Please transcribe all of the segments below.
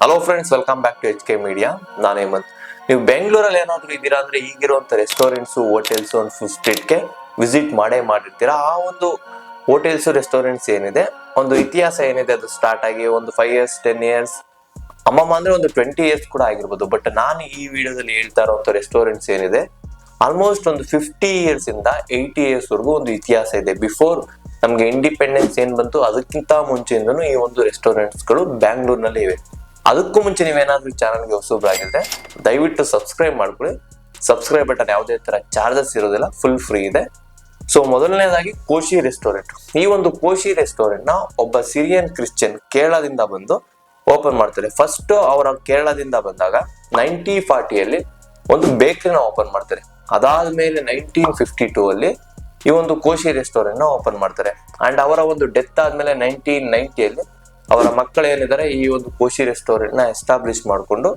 Hello friends, welcome back to HK media. ನಾನು ಹೇಮಂತ್. ನೀವು ಬೆಂಗಳೂರಲ್ಲಿ ಏನಾದರೂ ಇದ್ದೀರಾ ಅಂದ್ರೆ ಈಗಿರುವಂಥ ರೆಸ್ಟೋರೆಂಟ್ಸು, ಹೋಟೆಲ್ಸು ಒಂದು ಫುಡ್ ಸ್ಟ್ರೀಟ್ಗೆ ವಿಸಿಟ್ ಮಾಡಿರ್ತೀರಾ. ಆ ಒಂದು ಹೋಟೆಲ್ಸು, ರೆಸ್ಟೋರೆಂಟ್ಸ್ ಏನಿದೆ, ಒಂದು ಇತಿಹಾಸ ಏನಿದೆ, ಅದು ಸ್ಟಾರ್ಟ್ ಆಗಿ ಒಂದು 5 years 10 years ಅಮ್ಮಮ್ಮ ಅಂದ್ರೆ ಒಂದು 20 years ಕೂಡ ಆಗಿರ್ಬೋದು. ಬಟ್ ನಾನು ಈ ವಿಡಿಯೋದಲ್ಲಿ ಹೇಳ್ತಾ ಇರುವಂಥ ರೆಸ್ಟೋರೆಂಟ್ಸ್ ಏನಿದೆ, ಆಲ್ಮೋಸ್ಟ್ ಒಂದು 50 years ಇಂದ 80 years ವರೆಗೂ ಒಂದು ಇತಿಹಾಸ ಇದೆ. ಬಿಫೋರ್ ನಮ್ಗೆ ಇಂಡಿಪೆಂಡೆನ್ಸ್ ಏನ್ ಬಂತು ಅದಕ್ಕಿಂತ ಮುಂಚೆಯಿಂದನೂ ಈ ಒಂದು ರೆಸ್ಟೋರೆಂಟ್ಸ್ಗಳು ಬ್ಯಾಂಗ್ಳೂರ್ನಲ್ಲಿ ಇವೆ. ಅದಕ್ಕೂ ಮುಂಚೆ ನೀವೇನಾದ್ರೂ ಚಾನಲ್ಗೆ ಹೊಸಬ್ರಾಗಿದ್ರೆ ದಯವಿಟ್ಟು ಸಬ್ಸ್ಕ್ರೈಬ್ ಮಾಡ್ಕೊಳ್ಳಿ. ಸಬ್ಸ್ಕ್ರೈಬ್ ಬಟನ್ ಯಾವುದೇ ತರ ಚಾರ್ಜಸ್ ಇರೋದಿಲ್ಲ, ಫುಲ್ ಫ್ರೀ ಇದೆ. ಸೊ ಮೊದಲನೇದಾಗಿ ಕೋಶಿ ರೆಸ್ಟೋರೆಂಟ್. ಈ ಒಂದು ಕೋಶಿ ರೆಸ್ಟೋರೆಂಟ್ ನ ಒಬ್ಬ ಸಿರಿಯನ್ ಕ್ರಿಶ್ಚಿಯನ್ ಕೇರಳದಿಂದ ಬಂದು ಓಪನ್ ಮಾಡ್ತಾರೆ. ಫಸ್ಟ್ ಅವರ ಕೇರಳದಿಂದ ಬಂದಾಗ 1940 ಒಂದು ಬೇಕರಿನ ಓಪನ್ ಮಾಡ್ತಾರೆ. ಅದಾದ್ಮೇಲೆ 1952 ಅಲ್ಲಿ ಈ ಒಂದು ಕೋಶಿ ರೆಸ್ಟೋರೆಂಟ್ ನ ಓಪನ್ ಮಾಡ್ತಾರೆ. ಅಂಡ್ ಅವರ ಒಂದು ಡೆತ್ ಆದ್ಮೇಲೆ 1990 ಅವರ ಮಕ್ಕಳು ಏನಿದ್ದಾರೆ ಈ ಒಂದು ಕೋಶಿ ರೆಸ್ಟೋರೆಂಟ್ ನ ಎಸ್ಟಾಬ್ಲಿಷ್ ಮಾಡಿಕೊಂಡು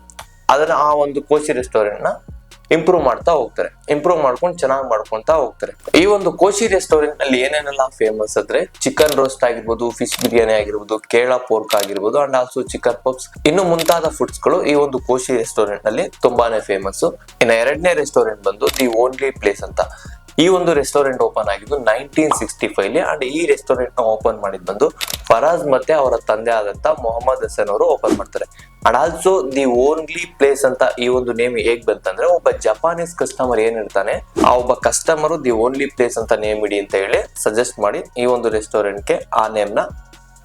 ಅದನ್ನ ಆ ಒಂದು ಕೋಶಿ ರೆಸ್ಟೋರೆಂಟ್ ನ ಇಂಪ್ರೂವ್ ಮಾಡ್ತಾ ಹೋಗ್ತಾರೆ. ಇಂಪ್ರೂವ್ ಮಾಡ್ಕೊಂಡು ಚೆನ್ನಾಗಿ ಮಾಡ್ಕೊಂತಾ ಹೋಗ್ತಾರೆ. ಈ ಒಂದು ಕೋಶಿ ರೆಸ್ಟೋರೆಂಟ್ ನಲ್ಲಿ ಏನೇನೆಲ್ಲ ಫೇಮಸ್ ಅಂದ್ರೆ ಚಿಕನ್ ರೋಸ್ಟ್ ಆಗಿರ್ಬೋದು, ಫಿಶ್ ಬಿರಿಯಾನಿ ಆಗಿರ್ಬೋದು, ಕೇರಳ ಪೋರ್ಕ್ ಆಗಿರ್ಬೋದು, ಅಂಡ್ ಆಲ್ಸೋ ಚಿಕನ್ ಪಪ್ಸ್, ಇನ್ನು ಮುಂತಾದ ಫುಡ್ಸ್ ಗಳು ಈ ಒಂದು ಕೋಶಿ ರೆಸ್ಟೋರೆಂಟ್ ನಲ್ಲಿ ತುಂಬಾನೇ ಫೇಮಸ್. ಇನ್ನು ಎರಡನೇ ರೆಸ್ಟೋರೆಂಟ್ ಬಂದು ದಿ ಓನ್ಲಿ ಪ್ಲೇಸ್ ಅಂತ. ಈ ಒಂದು ರೆಸ್ಟೋರೆಂಟ್ ಓಪನ್ ಆಗಿದ್ದು 1965 ಅಂಡ್ ಈ ರೆಸ್ಟೋರೆಂಟ್ ನ ಓಪನ್ ಮಾಡಿದ್ ಬಂದು ಫರಾಜ್ ಮತ್ತೆ ಅವರ ತಂದೆ ಆದಂತ ಮೊಹಮ್ಮದ್ ಹಸನ್ ಅವರು ಓಪನ್ ಮಾಡ್ತಾರೆ. And also the only place ಅಂತ ಈ ಒಂದು ನೇಮ್ ಹೇಗ್ ಬಂತಂದ್ರೆ, ಒಬ್ಬ ಜಪಾನೀಸ್ ಕಸ್ಟಮರ್ ಏನಿರ್ತಾನೆ ಆ ಒಬ್ಬ ಕಸ್ಟಮರ್ ದಿ ಓನ್ಲಿ ಪ್ಲೇಸ್ ಅಂತ ನೇಮ್ ಇಡಿ ಅಂತ ಹೇಳಿ ಸಜೆಸ್ಟ್ ಮಾಡಿ ಈ ಒಂದು ರೆಸ್ಟೋರೆಂಟ್ಗೆ ಆ ನೇಮ್ ನ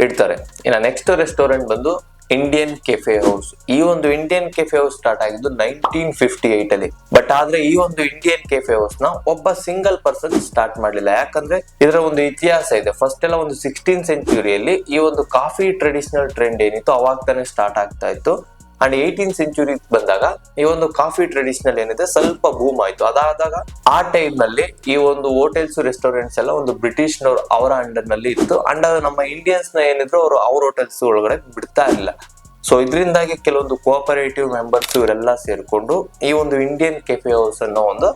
ಇಡ್ತಾರೆ. ಇನ್ನು ನೆಕ್ಸ್ಟ್ ರೆಸ್ಟೋರೆಂಟ್ ಬಂದು ಇಂಡಿಯನ್ ಕೆಫೆ ಹೌಸ್. ಈ ಒಂದು ಇಂಡಿಯನ್ ಕೆಫೆ ಹೌಸ್ ಸ್ಟಾರ್ಟ್ ಆಗಿದ್ದು 1958 ಬಟ್ ಆದ್ರೆ ಈ ಒಂದು ಇಂಡಿಯನ್ ಕೆಫೆ ಹೌಸ್ ನ ಒಬ್ಬ ಸಿಂಗಲ್ ಪರ್ಸನ್ ಸ್ಟಾರ್ಟ್ ಮಾಡ್ಲಿಲ್ಲ. ಯಾಕಂದ್ರೆ ಇದರ ಒಂದು ಇತಿಹಾಸ ಇದೆ. ಫಸ್ಟ್ ಎಲ್ಲ ಒಂದು 16th century ಈ ಒಂದು ಕಾಫಿ ಟ್ರೆಡಿಷನಲ್ ಟ್ರೆಂಡ್ ಏನಿತ್ತು ಅವಾಗ ತಾನೇ ಸ್ಟಾರ್ಟ್ ಆಗ್ತಾ ಇತ್ತು. ಅಂಡ್ 18th century ಬಂದಾಗ ಈ ಒಂದು ಕಾಫಿ ಟ್ರೆಡಿಷನಲ್ ಏನಿದೆ ಸ್ವಲ್ಪ ಬೂಮ್ ಆಯ್ತು. ಅದಾದಾಗ ಆ ಟೈಮ್ ನಲ್ಲಿ ಈ ಒಂದು ಹೋಟೆಲ್ಸ್ ರೆಸ್ಟೋರೆಂಟ್ಸ್ ಎಲ್ಲ ಒಂದು ಬ್ರಿಟಿಷ್ನವ್ರು ಅವರ ಅಂಡರ್ ನಲ್ಲಿ ಇತ್ತು. ಅಂಡ್ ನಮ್ಮ ಇಂಡಿಯನ್ಸ್ ನ ಏನಿದ್ರು ಅವ್ರ ಹೋಟೆಲ್ಸ್ ಒಳಗಡೆ ಬಿಡ್ತಾ ಇರಲಿಲ್ಲ. ಸೊ ಇದರಿಂದಾಗಿ ಕೆಲವೊಂದು ಕೋಆಪರೇಟಿವ್ ಮೆಂಬರ್ಸ್ ಇವರೆಲ್ಲ ಸೇರ್ಕೊಂಡು ಈ ಒಂದು ಇಂಡಿಯನ್ ಕೆಫೆ ಹೌಸ್ ಅನ್ನೋ ಒಂದು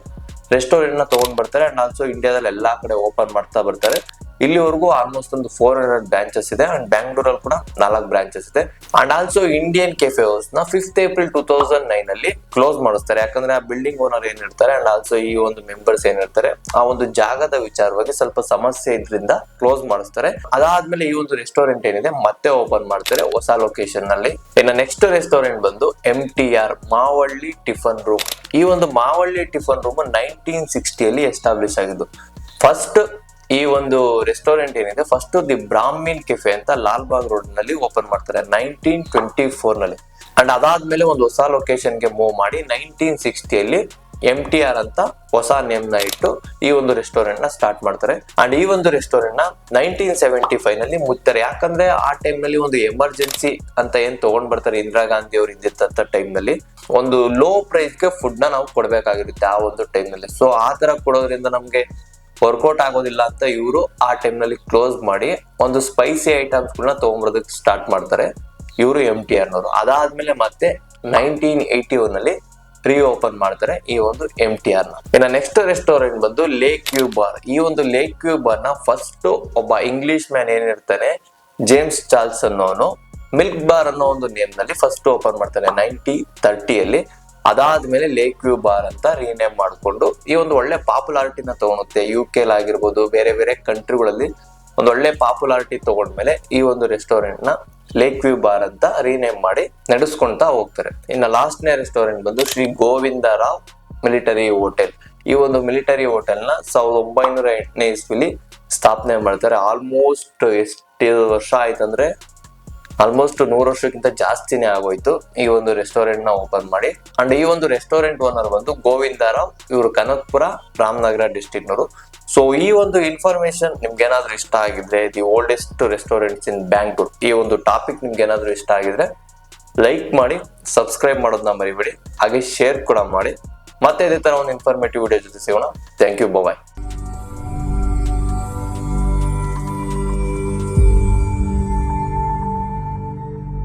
ರೆಸ್ಟೋರೆಂಟ್ ನ ತಗೊಂಡ್ ಬರ್ತಾರೆ. ಅಂಡ್ ಆಲ್ಸೋ ಇಂಡಿಯಾದಲ್ಲಿ ಎಲ್ಲಾ ಕಡೆ ಓಪನ್ ಮಾಡ್ತಾ ಬರ್ತಾರೆ. ಇಲ್ಲಿವರೆಗೂ ಆಲ್ಮೋಸ್ಟ್ ಒಂದು 400 ಬ್ರಾಂಚಸ್ ಇದೆ. ಅಂಡ್ ಬ್ಯಾಂಗ್ಳೂರಲ್ಲಿ ಕೂಡ 4 ಬ್ರಾಂಚಸ್ ಇದೆ. And also Indian cafe house ನ 5th April 2009 ಕ್ಲೋಸ್ ಮಾಡಿಸ್ತಾರೆ. ಯಾಕಂದ್ರೆ ಆ ಬಿಲ್ಡಿಂಗ್ ಓನರ್ ಏನಿರ್ತಾರೆ ಅಂಡ್ ಆಲ್ಸೋ ಈ ಒಂದು ಮೆಂಬರ್ಸ್ ಏನಿರ್ತಾರೆ ಆ ಒಂದು ಜಾಗದ ವಿಚಾರವಾಗಿ ಸ್ವಲ್ಪ ಸಮಸ್ಯೆ ಇದ್ರಿಂದ ಕ್ಲೋಸ್ ಮಾಡಿಸ್ತಾರೆ. ಅದಾದ್ಮೇಲೆ ಈ ಒಂದು ರೆಸ್ಟೋರೆಂಟ್ ಏನಿದೆ ಮತ್ತೆ ಓಪನ್ ಮಾಡ್ತಾರೆ ಹೊಸ ಲೊಕೇಶನ್ ನಲ್ಲಿ. ಇನ್ನು ನೆಕ್ಸ್ಟ್ ರೆಸ್ಟೋರೆಂಟ್ ಬಂದು MTR ಮಾವಳ್ಳಿ ಟಿಫನ್ ರೂಮ್. ಈ ಒಂದು ಮಾವಳ್ಳಿ ಟಿಫನ್ ರೂಮ್ 1960 ಎಸ್ಟಾಬ್ಲಿಷ್ ಆಗಿದ್ದು. ಫಸ್ಟ್ ಈ ಒಂದು ರೆಸ್ಟೋರೆಂಟ್ ಏನಿದೆ ಫಸ್ಟ್ ದಿ ಬ್ರಾಹ್ಮಿನ್ ಕೆಫೆ ಅಂತ ಲಾಲ್ಬಾಗ್ ರೋಡ್ ನಲ್ಲಿ ಓಪನ್ ಮಾಡ್ತಾರೆ 1924 ಅಂಡ್ ಅದಾದ್ಮೇಲೆ ಒಂದು ಹೊಸ ಲೊಕೇಶನ್ ಗೆ ಮೂವ್ ಮಾಡಿ 1960 MTR ಅಂತ ಹೊಸ ನೇಮ್ ನ ಇಟ್ಟು ಈ ಒಂದು ರೆಸ್ಟೋರೆಂಟ್ ನ ಸ್ಟಾರ್ಟ್ ಮಾಡ್ತಾರೆ. ಅಂಡ್ ಈ ಒಂದು ರೆಸ್ಟೋರೆಂಟ್ ನ 1975 ಮುಚ್ತಾರೆ. ಯಾಕಂದ್ರೆ ಆ ಟೈಮ್ ನಲ್ಲಿ ಒಂದು ಎಮರ್ಜೆನ್ಸಿ ಅಂತ ಏನ್ ತಗೊಂಡ್ ಬರ್ತಾರೆ ಇಂದಿರಾ ಗಾಂಧಿ ಅವರು ಇದ್ದಿದ್ದಂತ ಟೈಮ್ ನಲ್ಲಿ ಒಂದು ಲೋ ಪ್ರೈಸ್ ಗೆ ಫುಡ್ ನ ನಾವು ಕೊಡ್ಬೇಕಾಗಿರುತ್ತೆ ಆ ಒಂದು ಟೈಮ್ ನಲ್ಲಿ. ಸೊ ಆ ತರ ಕೊಡೋದ್ರಿಂದ ನಮ್ಗೆ ವರ್ಕೌಟ್ ಆಗೋದಿಲ್ಲ ಅಂತ ಇವರು ಆ ಟೈಮ್ ನಲ್ಲಿ ಕ್ಲೋಸ್ ಮಾಡಿ ಒಂದು ಸ್ಪೈಸಿ ಐಟಮ್ಸ್ ಗಳನ್ನ ತಗೊಂಡ್ಬರೋದಕ್ಕೆ ಸ್ಟಾರ್ಟ್ ಮಾಡ್ತಾರೆ ಇವರು MTR ನವರು. ಅದಾದ್ಮೇಲೆ ಮತ್ತೆ 1981 ರೀ ಓಪನ್ ಮಾಡ್ತಾರೆ ಈ ಒಂದು MTR ನ. ಇನ್ನು ನೆಕ್ಸ್ಟ್ ರೆಸ್ಟೋರೆಂಟ್ ಬಂದು ಲೇಕ್ ವ್ಯೂ ಬಾರ್. ಈ ಒಂದು ಲೇಕ್ ವ್ಯೂ ಬಾರ್ ನ ಫಸ್ಟ್ ಒಬ್ಬ ಇಂಗ್ಲಿಷ್ ಮ್ಯಾನ್ ಏನಿರ್ತಾನೆ ಜೇಮ್ಸ್ ಚಾರ್ಲ್ಸ್ ಅನ್ನೋನು ಮಿಲ್ಕ್ ಬಾರ್ ಅನ್ನೋ ಒಂದು ನೇಮ್ ನಲ್ಲಿ ಫಸ್ಟ್ ಓಪನ್ ಮಾಡ್ತಾನೆ 1930. ಅದಾದ್ಮೇಲೆ ಲೇಕ್ ವ್ಯೂ ಬಾರ್ ಅಂತ ರೀನೇಮ್ ಮಾಡಿಕೊಂಡು ಈ ಒಂದು ಒಳ್ಳೆ ಪಾಪ್ಯುಲಾರಿಟಿನ ತಗೊಳುತ್ತೆ. UK ಆಗಿರ್ಬೋದು ಬೇರೆ ಬೇರೆ ಕಂಟ್ರಿಗಳಲ್ಲಿ ಒಂದು ಒಳ್ಳೆ ಪಾಪ್ಯುಲಾರಿಟಿ ತಗೊಂಡ್ಮೇಲೆ ಈ ಒಂದು ರೆಸ್ಟೋರೆಂಟ್ ನ ಲೇಕ್ ವ್ಯೂ ಬಾರ್ ಅಂತ ರೀನೇಮ್ ಮಾಡಿ ನಡೆಸ್ಕೊಂತಾ ಹೋಗ್ತಾರೆ. ಇನ್ನು ಲಾಸ್ಟ್ನೇ ರೆಸ್ಟೋರೆಂಟ್ ಬಂದು ಶ್ರೀ ಗೋವಿಂದರಾವ್ ಮಿಲಿಟರಿ ಹೋಟೆಲ್. ಈ ಒಂದು ಮಿಲಿಟರಿ ಹೋಟೆಲ್ ನ 1908 ಸ್ಥಾಪನೆ ಮಾಡ್ತಾರೆ. ಆಲ್ಮೋಸ್ಟ್ ಎಷ್ಟು ವರ್ಷ ಆಯ್ತಂದ್ರೆ ಆಲ್ಮೋಸ್ಟ್ 100 ವರ್ಷಕ್ಕಿಂತ ಜಾಸ್ತಿನೇ ಆಗೋಯ್ತು ಈ ಒಂದು ರೆಸ್ಟೋರೆಂಟ್ ನ ಓಪನ್ ಮಾಡಿ. ಅಂಡ್ ಈ ಒಂದು ರೆಸ್ಟೋರೆಂಟ್ ಓನರ್ ಬಂದು ಗೋವಿಂದರಾವ್, ಇವರು ಕನಕಪುರ ರಾಮನಗರ ಡಿಸ್ಟ್ರಿಕ್ಟ್ ನವರು. ಸೊ ಈ ಒಂದು ಇನ್ಫಾರ್ಮೇಶನ್ ನಿಮ್ಗೆ ಏನಾದ್ರು ಇಷ್ಟ ಆಗಿದ್ರೆ ದಿ ಓಲ್ಡೆಸ್ಟ್ ರೆಸ್ಟೋರೆಂಟ್ಸ್ ಇನ್ ಬ್ಯಾಂಗ್ಳೂರ್ ಈ ಒಂದು ಟಾಪಿಕ್ ನಿಮ್ಗೆ ಏನಾದ್ರು ಇಷ್ಟ ಆಗಿದ್ರೆ ಲೈಕ್ ಮಾಡಿ, ಸಬ್ಸ್ಕ್ರೈಬ್ ಮಾಡೋದನ್ನ ಮರಿಬೇಡಿ, ಹಾಗೆ ಶೇರ್ ಕೂಡ ಮಾಡಿ. ಮತ್ತೆ ಇದೇ ತರ ಒಂದು ಇನ್ಫಾರ್ಮೇಟಿವ್ ವಿಡಿಯೋ ಜೊತೆ ಸಿಗೋಣ. Thank you, bye.